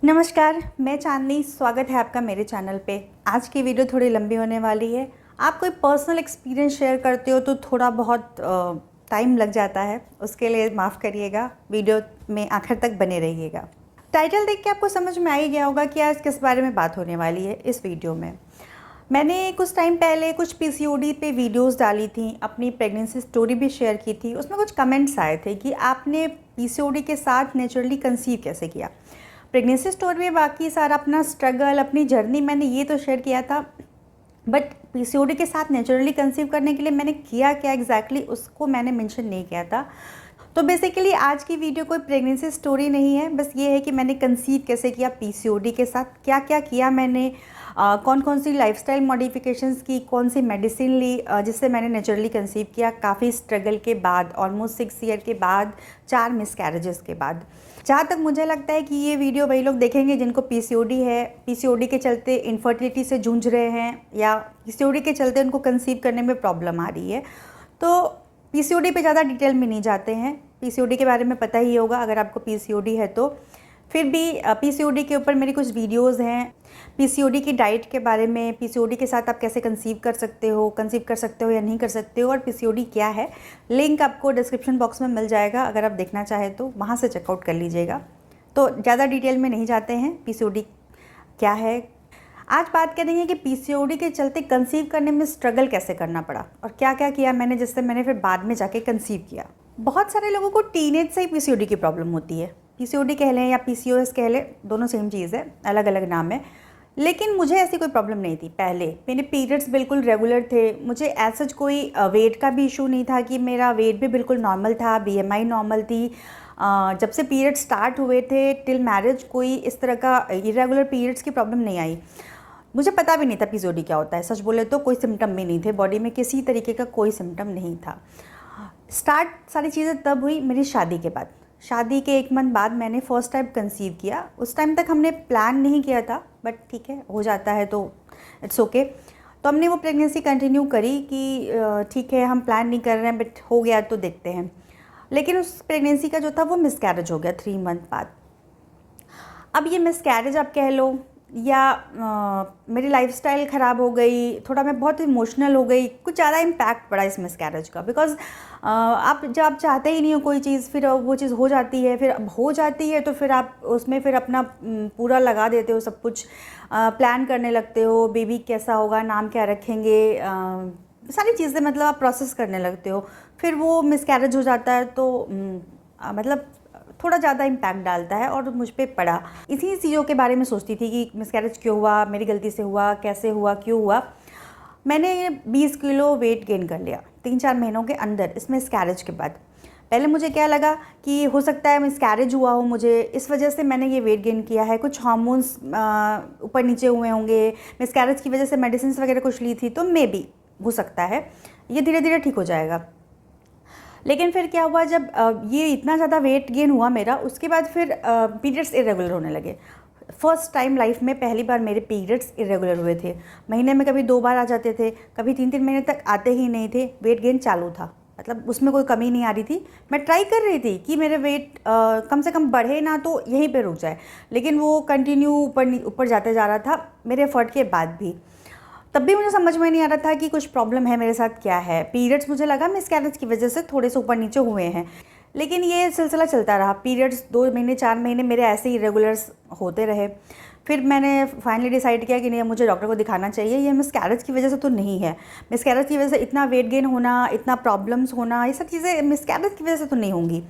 नमस्कार, मैं चांदनी। स्वागत है आपका मेरे चैनल पे। आज की वीडियो थोड़ी लंबी होने वाली है। आप कोई पर्सनल एक्सपीरियंस शेयर करते हो तो थोड़ा बहुत टाइम लग जाता है, उसके लिए माफ़ करिएगा। वीडियो में आखिर तक बने रहिएगा। टाइटल देख के आपको समझ में आ ही गया होगा कि आज किस बारे में बात होने वाली है इस वीडियो में। मैंने कुछ टाइम पहले कुछ पीसीओडी पे वीडियोस डाली थी, अपनी प्रेगनेंसी स्टोरी भी शेयर की थी। उसमें कुछ कमेंट्स आए थे कि आपने पीसीओडी के साथ नेचुरली कंसीव कैसे किया। प्रेगनेंसी स्टोरी में बाकी सारा अपना स्ट्रगल, अपनी जर्नी मैंने ये तो शेयर किया था, बट पीसीओडी के साथ नेचुरली कंसीव करने के लिए मैंने किया क्या एग्जैक्टली उसको मैंने मेंशन नहीं किया था। तो बेसिकली आज की वीडियो कोई प्रेगनेंसी स्टोरी नहीं है, बस ये है कि मैंने कंसीव कैसे किया पीसीओडी के साथ, क्या क्या किया मैंने, कौन कौन सी लाइफस्टाइल मॉडिफिकेशंस की, कौन सी मेडिसिन ली जिससे मैंने नेचुरली कंसीव किया काफ़ी स्ट्रगल के बाद, ऑलमोस्ट 6 ईयर के बाद, 4 मिसकैरेजेस के बाद। जहाँ तक मुझे लगता है कि ये वीडियो वही लोग देखेंगे जिनको पीसीओडी है, पीसीओडी के चलते इनफर्टिलिटी से जूझ रहे हैं, या पीसीओडी के चलते उनको कंसीव करने में प्रॉब्लम आ रही है। तो पीसीओडी पे ज़्यादा डिटेल में नहीं जाते हैं। पीसीओडी के बारे में पता ही होगा अगर आपको पीसीओडी है तो। फिर भी पीसीओडी के ऊपर मेरी कुछ वीडियोस हैं, पीसीओडी की डाइट के बारे में, पीसीओडी के साथ आप कैसे कंसीव कर सकते हो या नहीं कर सकते हो, और पीसीओडी क्या है। लिंक आपको डिस्क्रिप्शन बॉक्स में मिल जाएगा, अगर आप देखना चाहें तो वहाँ से चेकआउट कर लीजिएगा। तो ज़्यादा डिटेल में नहीं जाते हैं, पीसीओडी क्या है। आज बात करेंगे कि पीसीओडी के चलते कंसीव करने में स्ट्रगल कैसे करना पड़ा और क्या क्या किया मैंने, जिससे मैंने फिर बाद में जाके कंसीव किया। बहुत सारे लोगों को टीनेज से ही पीसीओडी की प्रॉब्लम होती है। पीसीओडी कह लें या पीसीओएस कह लें, दोनों सेम चीज़ है, अलग अलग नाम है। लेकिन मुझे ऐसी कोई प्रॉब्लम नहीं थी। पहले मेरे पीरियड्स बिल्कुल रेगुलर थे, मुझे ऐसा कोई वेट का भी इशू नहीं था कि मेरा वेट भी बिल्कुल नॉर्मल था, बीएमआई नॉर्मल थी। जब से पीरियड स्टार्ट हुए थे टिल मैरिज कोई इस तरह का इरेगुलर पीरियड्स की प्रॉब्लम नहीं आई। मुझे पता भी नहीं था पीसीओडी क्या होता है, सच बोले तो कोई सिम्टम भी नहीं थे, बॉडी में किसी तरीके का कोई सिम्टम नहीं था। स्टार्ट सारी चीज़ें तब हुई मेरी शादी के बाद। शादी के 1 मंथ बाद मैंने फ़र्स्ट टाइम कंसीव किया। उस टाइम तक हमने प्लान नहीं किया था, बट ठीक है, हो जाता है तो इट्स ओके। तो हमने वो प्रेगनेंसी कंटिन्यू करी कि ठीक है हम प्लान नहीं कर रहे हैं, बट हो गया तो देखते हैं। लेकिन उस प्रेगनेंसी का जो था वो मिसकैरेज हो गया 3 मंथ बाद। अब ये मिसकैरेज आप कह लो या मेरी लाइफस्टाइल ख़राब हो गई, थोड़ा मैं बहुत इमोशनल हो गई, कुछ ज़्यादा इम्पैक्ट पड़ा इस मिसकैरेज का। बिकॉज़ आप जब आप चाहते ही नहीं हो कोई चीज़, फिर वो चीज़ हो जाती है, फिर अब हो जाती है तो फिर आप उसमें फिर अपना पूरा लगा देते हो, सब कुछ प्लान करने लगते हो, बेबी कैसा होगा, नाम क्या रखेंगे, सारी चीज़ें मतलब आप प्रोसेस करने लगते हो। फिर वो मिसकैरेज हो जाता है तो मतलब थोड़ा ज़्यादा इम्पैक्ट डालता है, और मुझ पे पड़ा। इसी चीज़ों के बारे में सोचती थी कि मिसकैरेज क्यों हुआ, मेरी गलती से हुआ, कैसे हुआ, क्यों हुआ। मैंने 20 किलो वेट गेन कर लिया 3-4 महीनों के अंदर इस मिसकैरेज के बाद। पहले मुझे क्या लगा कि हो सकता है मिसकैरेज हुआ हो मुझे, इस वजह से मैंने ये वेट गेन किया है, कुछ हार्मोन्स ऊपर नीचे हुए होंगे, मिसकैरेज की वजह से मेडिसिन वगैरह कुछ ली थी, तो मे बी हो सकता है ये धीरे धीरे ठीक हो जाएगा। लेकिन फिर क्या हुआ, जब ये इतना ज़्यादा वेट गेन हुआ मेरा, उसके बाद फिर पीरियड्स इरेगुलर होने लगे। फर्स्ट टाइम लाइफ में पहली बार मेरे पीरियड्स इरेगुलर हुए थे। महीने में कभी 2 बार आ जाते थे, कभी 3-3 महीने तक आते ही नहीं थे। वेट गेन चालू था, मतलब उसमें कोई कमी नहीं आ रही थी। मैं ट्राई कर रही थी कि मेरे वेट कम से कम बढ़े ना तो यहीं पे रुक जाए, लेकिन वो कंटिन्यू ऊपर जाते जा रहा था मेरे एफर्ट के बाद भी। तब भी मुझे समझ में नहीं आ रहा था कि कुछ प्रॉब्लम है मेरे साथ, क्या है। पीरियड्स मुझे लगा मिसकैरेज की वजह से थोड़े से ऊपर नीचे हुए हैं, लेकिन ये सिलसिला चलता रहा। पीरियड्स 2 महीने 4 महीने मेरे ऐसे ही रेगुलर्स होते रहे। फिर मैंने फाइनली डिसाइड किया कि नहीं, मुझे डॉक्टर को दिखाना चाहिए, ये मिसकैरेज की वजह से तो नहीं है। मिसकैरेज की वजह से इतना वेट गेन होना, इतना प्रॉब्लम्स होना, ये सब चीज़ें मिसकैरेज की वजह से तो नहीं होंगी।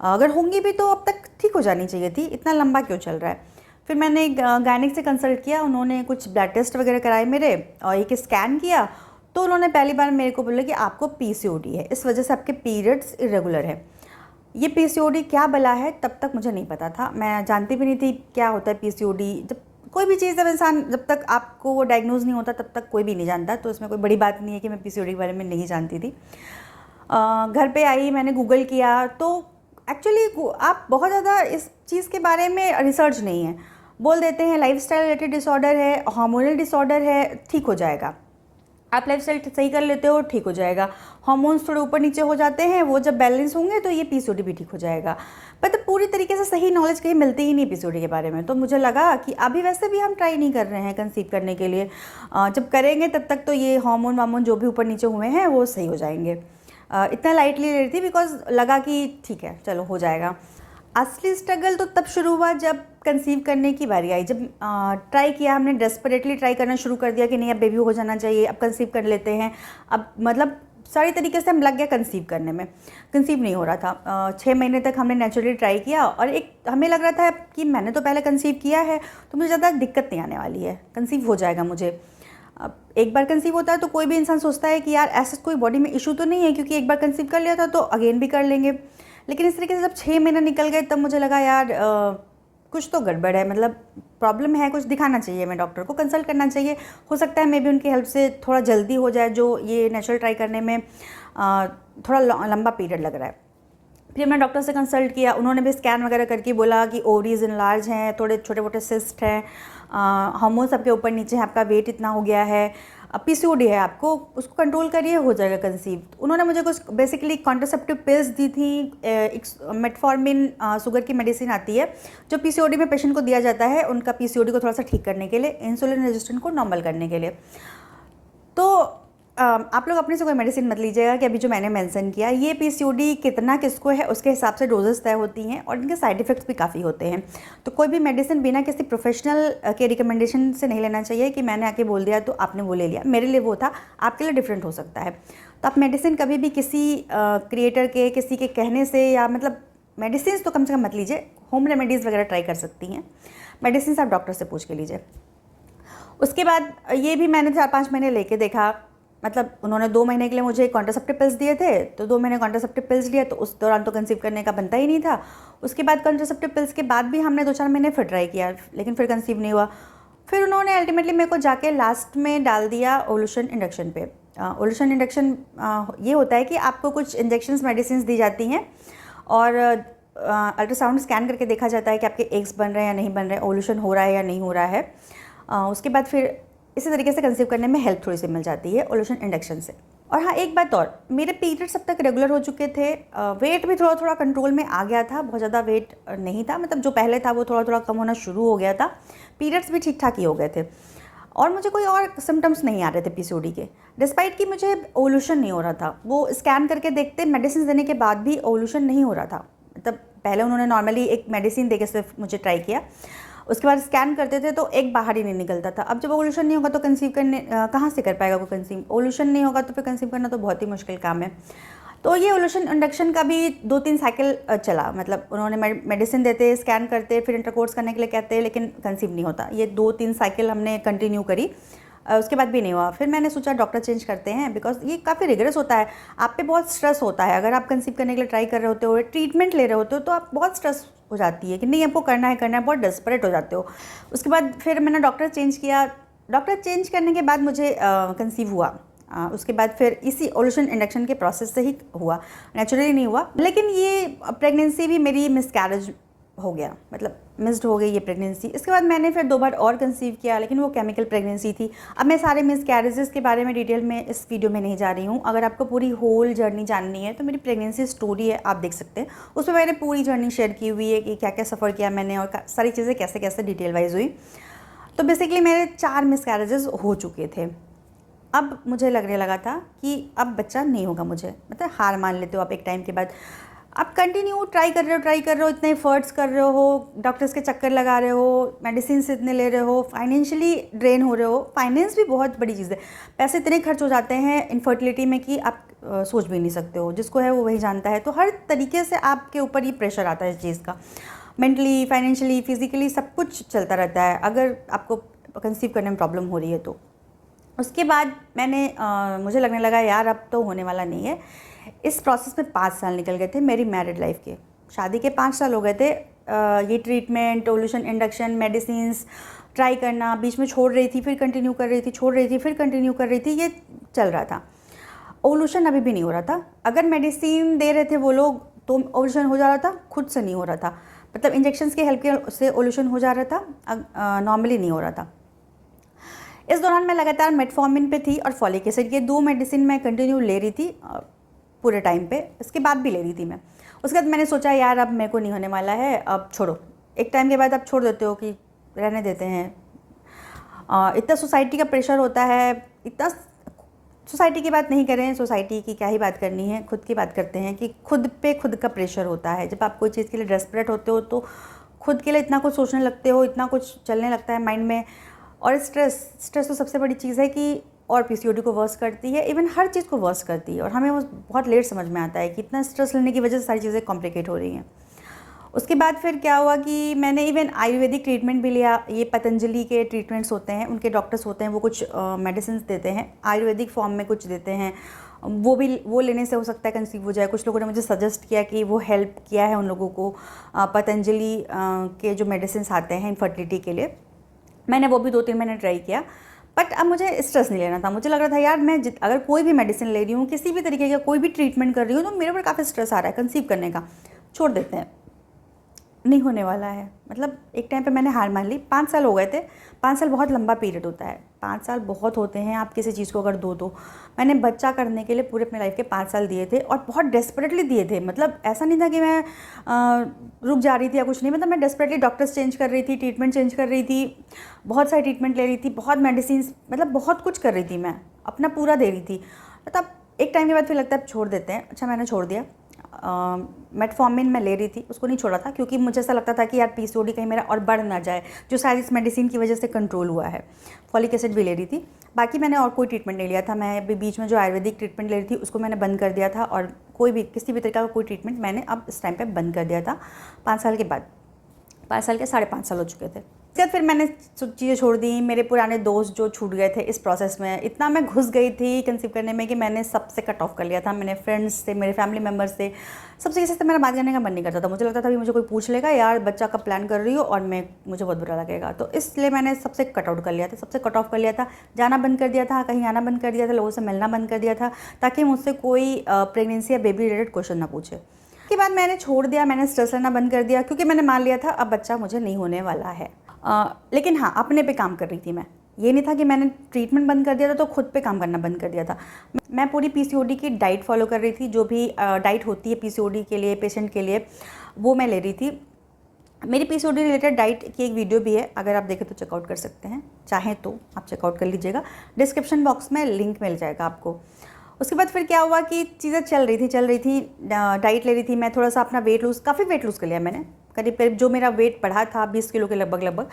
अगर होंगी भी तो अब तक ठीक हो जानी चाहिए थी, इतना लंबा क्यों चल रहा है। फिर मैंने गायनिक से कंसल्ट किया, उन्होंने कुछ ब्लड टेस्ट वगैरह कराए मेरे और एक स्कैन किया। तो उन्होंने पहली बार मेरे को बोला कि आपको पीसीओडी है, इस वजह से आपके पीरियड्स इरेगुलर है। ये पीसीओडी क्या भला है तब तक मुझे नहीं पता था, मैं जानती भी नहीं थी क्या होता है पीसीओडी। जब कोई भी चीज़, जब इंसान, जब तक आपको वो डायग्नोज नहीं होता तब तक कोई भी नहीं जानता, तो इसमें कोई बड़ी बात नहीं है कि मैं पीसीओडी के बारे में नहीं जानती थी। घर पे आई, मैंने गूगल किया, तो एक्चुअली आप बहुत ज़्यादा इस चीज़ के बारे में रिसर्च नहीं है, बोल देते हैं लाइफस्टाइल रिलेटेड डिसऑर्डर है, हार्मोनल डिसऑर्डर है, ठीक हो जाएगा। आप लाइफस्टाइल सही कर लेते हो, ठीक हो जाएगा। हार्मोन्स थोड़े ऊपर नीचे हो जाते हैं, वो जब बैलेंस होंगे तो ये पीसीओडी भी ठीक हो जाएगा। मतलब पूरी तरीके से सही नॉलेज कहीं मिलती ही नहीं पीसीओडी के बारे में। तो मुझे लगा कि अभी वैसे भी हम ट्राई नहीं कर रहे हैं कंसीव करने के लिए, जब करेंगे तब तक तो ये हार्मोन वार्मोन जो भी ऊपर नीचे हुए हैं वो सही हो जाएंगे। इतना लाइटली ले रही थी बिकॉज लगा कि ठीक है चलो हो जाएगा। असली स्ट्रगल तो तब शुरू हुआ जब कंसीव करने की बारी आई, जब ट्राई किया हमने, डेस्परेटली ट्राई करना शुरू कर दिया कि नहीं अब बेबी हो जाना चाहिए, अब कंसीव कर लेते हैं। अब मतलब सारी तरीके से हम लग गया कंसीव करने में। कंसीव नहीं हो रहा था। 6 महीने तक हमने नेचुरली ट्राई किया और एक हमें लग रहा था कि मैंने तो पहले कंसीव किया है तो मुझे ज़्यादा दिक्कत नहीं आने वाली है, कंसीव हो जाएगा मुझे। अब एक बार कंसीव होता है तो कोई भी इंसान सोचता है कि यार ऐसा कोई बॉडी में इशू तो नहीं है, क्योंकि एक बार कंसीव कर लिया था तो अगेन भी कर लेंगे। लेकिन इस तरीके से जब 6 महीने निकल गए तब मुझे लगा यार कुछ तो गड़बड़ है, मतलब प्रॉब्लम है, कुछ दिखाना चाहिए, मैं डॉक्टर को कंसल्ट करना चाहिए। हो सकता है मे बी उनकी हेल्प से थोड़ा जल्दी हो जाए, जो ये नेचुरल ट्राई करने में थोड़ा लंबा पीरियड लग रहा है। फिर मैंने डॉक्टर से कंसल्ट किया, उन्होंने भी स्कैन वगैरह करके बोला कि ओवरीज इनलार्ज हैं, थोड़े छोटे मोटे सिस्ट हैं, हार्मोन्स आपके ऊपर नीचे हैं, आपका वेट इतना हो गया है, पीसीओडी है, आपको उसको कंट्रोल करिए, हो जाएगा कंसीव। उन्होंने मुझे कुछ बेसिकली कॉन्ट्रासेप्टिव पिल्स दी थी, एक मेटफॉर्मिन शुगर की मेडिसिन आती है जो पीसीओडी में पेशेंट को दिया जाता है उनका पीसीओडी को थोड़ा सा ठीक करने के लिए, इंसुलिन रेजिस्टेंट को नॉर्मल करने के लिए। तो आप लोग अपने से कोई मेडिसिन मत लीजिएगा कि अभी जो मैंने मेंशन किया, ये पीसीओडी कितना किसको है उसके हिसाब से डोजेस तय होती हैं और इनके साइड इफ़ेक्ट्स भी काफ़ी होते हैं। तो कोई भी मेडिसिन बिना किसी प्रोफेशनल के रिकमेंडेशन से नहीं लेना चाहिए कि मैंने आके बोल दिया तो आपने वो ले लिया। मेरे लिए वो था, आपके लिए डिफरेंट हो सकता है। तो आप मेडिसिन कभी भी किसी क्रिएटर के, किसी के कहने से, या मतलब मेडिसिन तो कम से कम मत लीजिए, होम रेमेडीज़ वगैरह ट्राई कर सकती हैं। मेडिसिन आप डॉक्टर से पूछ के लीजिए। उसके बाद ये भी मैंने 4-5 महीने लेके देखा, मतलब उन्होंने 2 महीने के लिए मुझे कॉन्ट्रासेप्टिव पिल्स दिए थे, तो 2 महीने कॉन्ट्रासेप्टिव पिल्स लिए, तो उस दौरान तो कंसीव करने का बनता ही नहीं था। उसके बाद कॉन्ट्रासेप्टिव पिल्स के बाद भी हमने 2-4 महीने फिर ट्राई किया, लेकिन फिर कंसीव नहीं हुआ। फिर उन्होंने अल्टीमेटली मेरे को जाके लास्ट में डाल दिया ओवुलेशन इंडक्शन पे। ओवुलेशन इंडक्शन ये होता है कि आपको कुछ इंजेक्शंस मेडिसिन दी जाती हैं और अल्ट्रासाउंड स्कैन करके देखा जाता है कि आपके एग्स बन रहे हैं या नहीं बन रहे हैं, ओवुलेशन हो रहा है या नहीं हो रहा है। उसके बाद फिर इसी तरीके से कंसीव करने में हेल्प थोड़ी सी मिल जाती है ओवुलेशन इंडक्शन से। और हाँ, एक बात और, मेरे पीरियड्स अब तक रेगुलर हो चुके थे, वेट भी थोड़ा थोड़ा कंट्रोल में आ गया था, बहुत ज़्यादा वेट नहीं था, मतलब जो पहले था वो थोड़ा थोड़ा कम होना शुरू हो गया था, पीरियड्स भी ठीक ठाक ही हो गए थे और मुझे कोई और सिम्टम्स नहीं आ रहे थे पीसीओडी के, डिस्पाइट कि मुझे ओवुलेशन नहीं हो रहा था। वो स्कैन करके देखते, मेडिसिन देने के बाद भी ओवुलेशन नहीं हो रहा था। मतलब पहले उन्होंने नॉर्मली एक मेडिसिन देके सिर्फ मुझे ट्राई किया, उसके बाद स्कैन करते थे तो एक बाहर ही नहीं निकलता था। अब जब ओवुलेशन नहीं होगा तो कंसीव करने कहाँ से कर पाएगा कोई कंसीव? ओवुलेशन नहीं होगा तो फिर कंसीव करना तो बहुत ही मुश्किल काम है। तो ये ओवुलेशन इंडक्शन का भी 2-3 साइकिल चला, मतलब उन्होंने मेडिसिन देते, स्कैन करते, फिर इंटरकोर्स करने के लिए कहते, लेकिन कंसीव नहीं होता। ये 2-3 साइकिल हमने कंटिन्यू करी, उसके बाद भी नहीं हुआ। फिर मैंने सोचा डॉक्टर चेंज करते हैं, बिकॉज ये काफ़ी रिगरस होता है, आप पे बहुत स्ट्रेस होता है। अगर आप कंसीव करने के लिए ट्राई कर रहे होते हो, ट्रीटमेंट ले रहे होते हो, तो आप बहुत स्ट्रेस हो जाती है कि नहीं आपको करना है, बहुत डेस्परेट हो जाते हो। उसके बाद फिर मैंने डॉक्टर चेंज किया। डॉक्टर चेंज करने के बाद मुझे कंसीव हुआ। उसके बाद फिर इसी ओवुलेशन इंडक्शन के प्रोसेस से ही हुआ, नेचुरली नहीं हुआ। लेकिन ये प्रेगनेंसी भी मेरी मिसकैरेज हो गया, मतलब मिस्ड हो गई ये प्रेगनेंसी। इसके बाद मैंने फिर 2 बार और कंसीव किया, लेकिन वो केमिकल प्रेगनेंसी थी। अब मैं सारे मिसकैरेजेस के बारे में डिटेल में इस वीडियो में नहीं जा रही हूँ। अगर आपको पूरी होल जर्नी जाननी है तो मेरी प्रेगनेंसी स्टोरी है, आप देख सकते हैं, उसमें मैंने पूरी जर्नी शेयर की हुई है कि क्या क्या सफ़र किया मैंने और सारी चीज़ें कैसे कैसे डिटेल वाइज हुई। तो बेसिकली मेरे 4 मिसकैरेजेस हो चुके थे। अब मुझे लगने लगा था कि अब बच्चा नहीं होगा मुझे, मतलब हार मान लेते हो आप एक टाइम के बाद। आप कंटिन्यू ट्राई कर रहे हो, इतने एफर्ट्स कर रहे हो, डॉक्टर्स के चक्कर लगा रहे हो, मेडिसिन इतने ले रहे हो, फाइनेंशियली ड्रेन हो रहे हो। फाइनेंस भी बहुत बड़ी चीज़ है, पैसे इतने खर्च हो जाते हैं इनफर्टिलिटी में कि आप सोच भी नहीं सकते हो, जिसको है वो वही जानता है। तो हर तरीके से आपके ऊपर ही प्रेशर आता है इस चीज़ का, मेंटली, फाइनेंशियली, फिजिकली सब कुछ चलता रहता है अगर आपको कंसीव करने में प्रॉब्लम हो रही है तो। उसके बाद मुझे लगने लगा यार अब तो होने वाला नहीं है। इस प्रोसेस में 5 साल निकल गए थे मेरी मैरिड लाइफ के, शादी के 5 साल हो गए थे। ये treatment, ovulation induction, medicines try करना, बीच में छोड़ रही थी, फिर कंटिन्यू कर रही थी, छोड़ रही थी, फिर कंटिन्यू कर रही थी, ये चल रहा था। ओवुलेशन अभी भी नहीं हो रहा था। अगर मेडिसिन दे रहे थे वो लोग तो ओवुलेशन हो जा रहा था, खुद से नहीं हो रहा था, मतलब इंजेक्शन्स की हेल्प से ओवुलेशन हो जा रहा था, नॉर्मली नहीं हो रहा था। इस दौरान मैं लगातार मेटफॉर्मिन पे थी और फॉलिक एसिड, ये 2 मेडिसिन मैं कंटिन्यू ले रही थी पूरे टाइम पे। इसके बाद भी ले रही थी मैं। उसके बाद मैंने सोचा यार अब मेरे को नहीं होने वाला है, अब छोड़ो। एक टाइम के बाद आप छोड़ देते हो कि रहने देते हैं। इतना सोसाइटी का प्रेशर होता है, इतना सोसाइटी की बात नहीं करें, सोसाइटी की क्या ही बात करनी है, खुद की बात करते हैं कि खुद पे खुद का प्रेशर होता है। जब आप कोई चीज़ के लिए डेस्परेट होते हो तो खुद के लिए इतना कुछ सोचने लगते हो, इतना कुछ चलने लगता है माइंड में। और स्ट्रेस तो सबसे बड़ी चीज़ है कि और पीसीओडी को वर्स करती है, इवन हर चीज़ को वर्स करती है। और हमें वो बहुत लेट समझ में आता है कि इतना स्ट्रेस लेने की वजह से सारी चीज़ें कॉम्प्लिकेट हो रही हैं। उसके बाद फिर क्या हुआ कि मैंने इवन आयुर्वेदिक ट्रीटमेंट भी लिया। ये पतंजलि के ट्रीटमेंट्स होते हैं, उनके डॉक्टर्स होते हैं, वो कुछ मेडिसिन देते हैं आयुर्वेदिक फॉर्म में, कुछ देते हैं। वो लेने से हो सकता है कंसीव हो जाए। कुछ लोगों ने मुझे सजेस्ट किया कि वो हेल्प किया है उन लोगों को, पतंजलि के जो मेडिसिन आते हैं इनफर्टिलिटी के लिए। मैंने वो भी 2-3 महीने ट्राई किया, बट अब मुझे स्ट्रेस नहीं लेना था। मुझे लग रहा था यार मैं अगर कोई भी मेडिसिन ले रही हूँ, किसी भी तरीके का कोई भी ट्रीटमेंट कर रही हूँ, तो मेरे ऊपर काफ़ी स्ट्रेस आ रहा है कंसीव करने का, छोड़ देते हैं, नहीं होने वाला है। मतलब एक टाइम पे मैंने हार मान ली। 5 साल हो गए थे। 5 साल बहुत लंबा पीरियड होता है, 5 साल बहुत होते हैं आप किसी चीज़ को अगर दो तो। मैंने बच्चा करने के लिए पूरे अपने लाइफ के 5 साल दिए थे, और बहुत डेस्परेटली दिए थे। मतलब ऐसा नहीं था कि मैं रुक जा रही थी या कुछ नहीं। मतलब मैं डेस्परेटली डॉक्टर्स चेंज कर रही थी, ट्रीटमेंट चेंज कर रही थी, बहुत सारी ट्रीटमेंट ले रही थी, बहुत मेडिसिन, मतलब बहुत कुछ कर रही थी मैं, अपना पूरा दे रही थी। मतलब एक टाइम के बाद फिर लगता है अब छोड़ देते हैं। अच्छा, मैंने छोड़ दिया। मेटफॉर्मिन मैं ले रही थी, उसको नहीं छोड़ा था क्योंकि मुझे ऐसा लगता था कि यार पीसीओडी कहीं मेरा और बढ़ ना जाए, जो शायद इस मेडिसिन की वजह से कंट्रोल हुआ है। फॉलिक एसिड भी ले रही थी। बाकी मैंने और कोई ट्रीटमेंट नहीं लिया था। मैं अभी बीच में जो आयुर्वेदिक ट्रीटमेंट ले रही थी उसको मैंने बंद कर दिया था, और कोई भी किसी भी तरीका का कोई ट्रीटमेंट मैंने अब इस टाइम पर बंद कर दिया था 5 साल के बाद। 5 साल के 5.5 साल हो चुके थे। इसके बाद फिर मैंने चीज़ें छोड़ दी। मेरे पुराने दोस्त जो छूट गए थे इस प्रोसेस में, इतना मैं घुस गई थी कंसीव करने में कि मैंने सबसे कट ऑफ कर लिया था। मैंने फ्रेंड्स से, मेरे फैमिली मेम्बर्स से, सबसे किसी से मेरा बात करने का मन नहीं करता था। मुझे लगता था भी मुझे कोई पूछ लेगा यार बच्चा कब प्लान कर रही हो, और मुझे बहुत बुरा लगेगा। तो इसलिए मैंने सबसे कट आउट कर लिया था, सबसे कट ऑफ कर लिया था। जाना बंद कर दिया था, कहीं आना बंद कर दिया था, लोगों से मिलना बंद कर दिया था, ताकि मुझसे कोई प्रेगनेंसी या बेबी रिलेटेड क्वेश्चन ना पूछे। के बाद मैंने छोड़ दिया, मैंने स्ट्रेस लेना बंद कर दिया, क्योंकि मैंने मान लिया था अब बच्चा मुझे नहीं होने वाला है। लेकिन हाँ, अपने पे काम कर रही थी मैं। ये नहीं था कि मैंने ट्रीटमेंट बंद कर दिया था तो खुद पे काम करना बंद कर दिया था। मैं पूरी पीसीओडी की डाइट फॉलो कर रही थी। जो भी डाइट होती है पीसीओडी के लिए, पेशेंट के लिए, वो मैं ले रही थी। मेरी पीसीओडी रिलेटेड डाइट की एक वीडियो भी है, अगर आप देखें तो चेकआउट कर सकते हैं, चाहें तो आप चेकआउट कर लीजिएगा। डिस्क्रिप्शन बॉक्स में लिंक मिल जाएगा आपको। उसके बाद फिर क्या हुआ कि चीज़ें चल रही थी, डाइट ले रही थी मैं। थोड़ा सा अपना काफ़ी वेट लूज़ कर लिया मैंने। करीब जो मेरा वेट बढ़ा था 20 किलो के लगभग,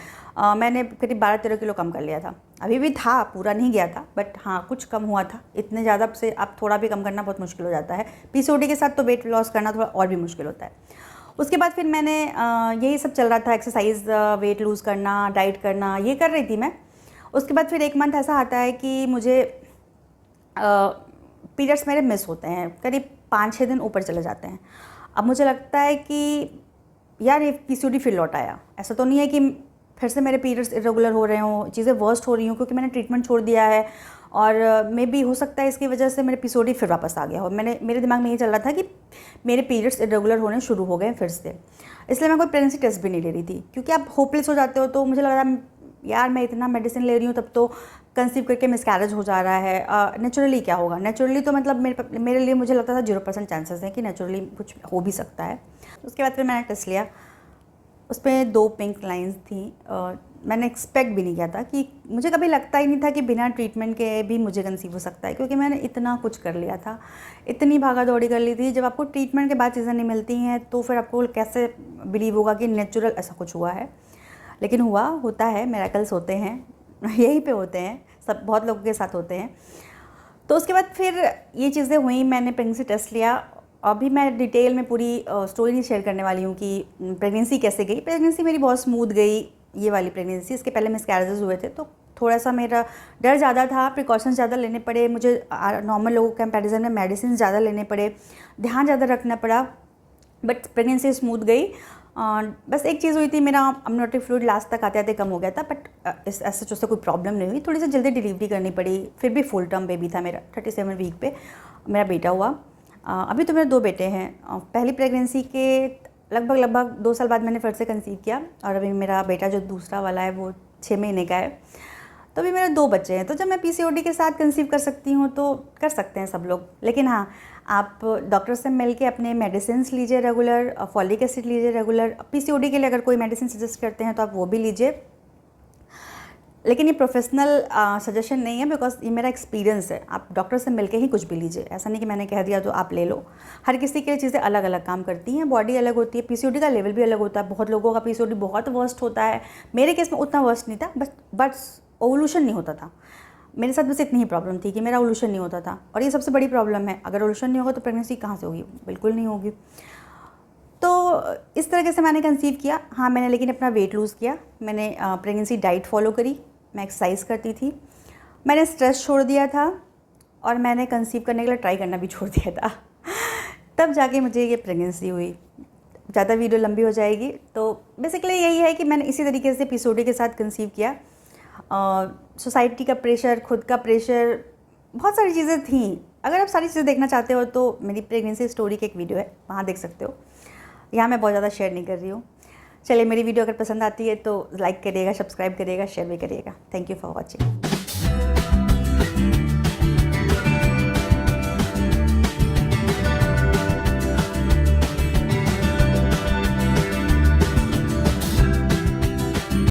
मैंने करीब 12-13 किलो कम कर लिया था। अभी भी था, पूरा नहीं गया था, बट हाँ कुछ कम हुआ था। इतने ज़्यादा से अब थोड़ा भी कम करना बहुत मुश्किल हो जाता है। पीसीओडी के साथ तो वेट लॉस करना थोड़ा और भी मुश्किल होता है। उसके बाद फिर मैंने यही सब चल रहा था, एक्सरसाइज, वेट लूज़ करना, डाइट करना, ये कर रही थी मैं। उसके बाद फिर एक मंथ ऐसा आता है कि मुझे पीरियड्स मेरे मिस होते हैं, करीब 5-6 दिन ऊपर चले जाते हैं। अब मुझे लगता है कि यार ये पीसीओडी फिर लौट आया। ऐसा तो नहीं है कि फिर से मेरे पीरियड्स इरेगुलर हो रहे हों, चीज़ें वर्स्ट हो रही हों, क्योंकि मैंने ट्रीटमेंट छोड़ दिया है, और मे बी हो सकता है इसकी वजह से मेरे पीसीओडी फिर वापस आ गया हो। मेरे दिमाग में ये चल रहा था कि मेरे पीरियड्स इरेगुलर होने शुरू हो गए फिर से। इसलिए मैं कोई प्रेगनेंसी टेस्ट भी नहीं ले रही थी, क्योंकि आप होपलेस हो जाते हो। तो मुझे लग रहा है यार मैं इतना मेडिसिन ले रही हूँ, तब तो कंसीव करके मिसकैरेज हो जा रहा है। नेचुरली क्या होगा? नेचुरली तो मतलब मेरे लिए मुझे लगता था 0% चांसेस हैं कि नेचुरली कुछ हो भी सकता है। उसके बाद फिर मैंने टेस्ट लिया, उस पर 2 पिंक लाइंस थी। मैंने एक्सपेक्ट भी नहीं किया था, कि मुझे कभी लगता ही नहीं था कि बिना ट्रीटमेंट के भी मुझे कंसीव हो सकता है, क्योंकि मैंने इतना कुछ कर लिया था, इतनी भागा दौड़ी कर ली थी। जब आपको ट्रीटमेंट के बाद चीज़ें नहीं मिलती हैं तो फिर आपको कैसे बिलीव होगा कि नेचुरल ऐसा कुछ हुआ है। लेकिन होता है, मिरेकल्स होते हैं, यहीं पे होते हैं, सब बहुत लोगों के साथ होते हैं। तो उसके बाद फिर ये चीज़ें हुई, मैंने प्रेगनेंसी टेस्ट लिया। अभी मैं डिटेल में पूरी स्टोरी नहीं शेयर करने वाली हूँ कि प्रेगनेंसी कैसे गई। प्रेगनेंसी मेरी बहुत स्मूथ गई, ये वाली प्रेगनेंसी। इसके पहले मिसकैरेजेस हुए थे, तो थोड़ा सा मेरा डर ज़्यादा था, प्रिकॉशंस ज़्यादा लेने पड़े मुझे, नॉर्मल लोगों के कंपैरिजन में मेडिसिन ज़्यादा लेने पड़े, ध्यान ज़्यादा रखना पड़ा। बट प्रेगनेंसी स्मूथ गई। बस एक चीज़ हुई थी, मेरा अमनियोटिक फ्लूइड लास्ट तक आते आते कम हो गया था, बट ऐसे उससे कोई प्रॉब्लम नहीं हुई। थोड़ी सी जल्दी डिलीवरी करनी पड़ी, फिर भी फुल टर्म बेबी था मेरा। 37 वीक पे मेरा बेटा हुआ। अभी तो मेरे 2 बेटे हैं। पहली प्रेगनेंसी के लगभग 2 साल बाद मैंने फिर से कंसीव किया, और अभी मेरा बेटा जो दूसरा वाला है वो 6 महीने का है। तो अभी मेरे 2 बच्चे हैं, तो जब मैं पीसीओडी के साथ कंसीव कर सकती हूँ तो कर सकते हैं सब लोग। लेकिन हाँ, आप डॉक्टर से मिल के अपने मेडिसिन्स लीजिए रेगुलर, फॉलिक एसिड लीजिए रेगुलर। पीसीओडी के लिए अगर कोई मेडिसिन सजेस्ट करते हैं तो आप वो भी लीजिए, लेकिन ये प्रोफेशनल सजेशन नहीं है, बिकॉज ये मेरा एक्सपीरियंस है। आप डॉक्टर से मिलके ही कुछ भी लीजिए, ऐसा नहीं कि मैंने कह दिया तो आप ले लो। हर किसी के लिए चीज़ें अलग अलग काम करती हैं, बॉडी अलग होती है, पीसीओडी का लेवल भी अलग होता है। बहुत लोगों का पीसीओडी बहुत वर्स्ट होता है, मेरे केस में उतना वर्स्ट नहीं था, बस ओवुलेशन नहीं होता था। मेरे साथ बस इतनी ही प्रॉब्लम थी कि मेरा ओवुलेशन नहीं होता था, और ये सबसे बड़ी प्रॉब्लम है। अगर ओवुलेशन नहीं होगा तो प्रेगनेंसी कहाँ से होगी? बिल्कुल नहीं होगी। तो इस तरीके से मैंने कंसीव किया। हाँ, मैंने लेकिन अपना वेट लूज़ किया, मैंने प्रेगनेंसी डाइट फॉलो करी, मैं एक्सरसाइज करती थी, मैंने स्ट्रेस छोड़ दिया था, और मैंने कंसीव करने के लिए ट्राई करना भी छोड़ दिया था। तब जाके मुझे ये प्रेगनेंसी हुई। ज़्यादा वीडियो लंबी हो जाएगी, तो बेसिकली यही है कि मैंने इसी तरीके से पीसीओडी के साथ कंसीव किया। सोसाइटी का प्रेशर, खुद का प्रेशर, बहुत सारी चीज़ें थी। अगर आप सारी चीज़ें देखना चाहते हो तो मेरी प्रेगनेंसी स्टोरी की एक वीडियो है, वहाँ देख सकते हो। यहाँ मैं बहुत ज़्यादा शेयर नहीं कर रही हूँ। चलिए, मेरी वीडियो अगर पसंद आती है तो लाइक करिएगा, सब्सक्राइब करिएगा, शेयर भी करिएगा। Thank you for watching.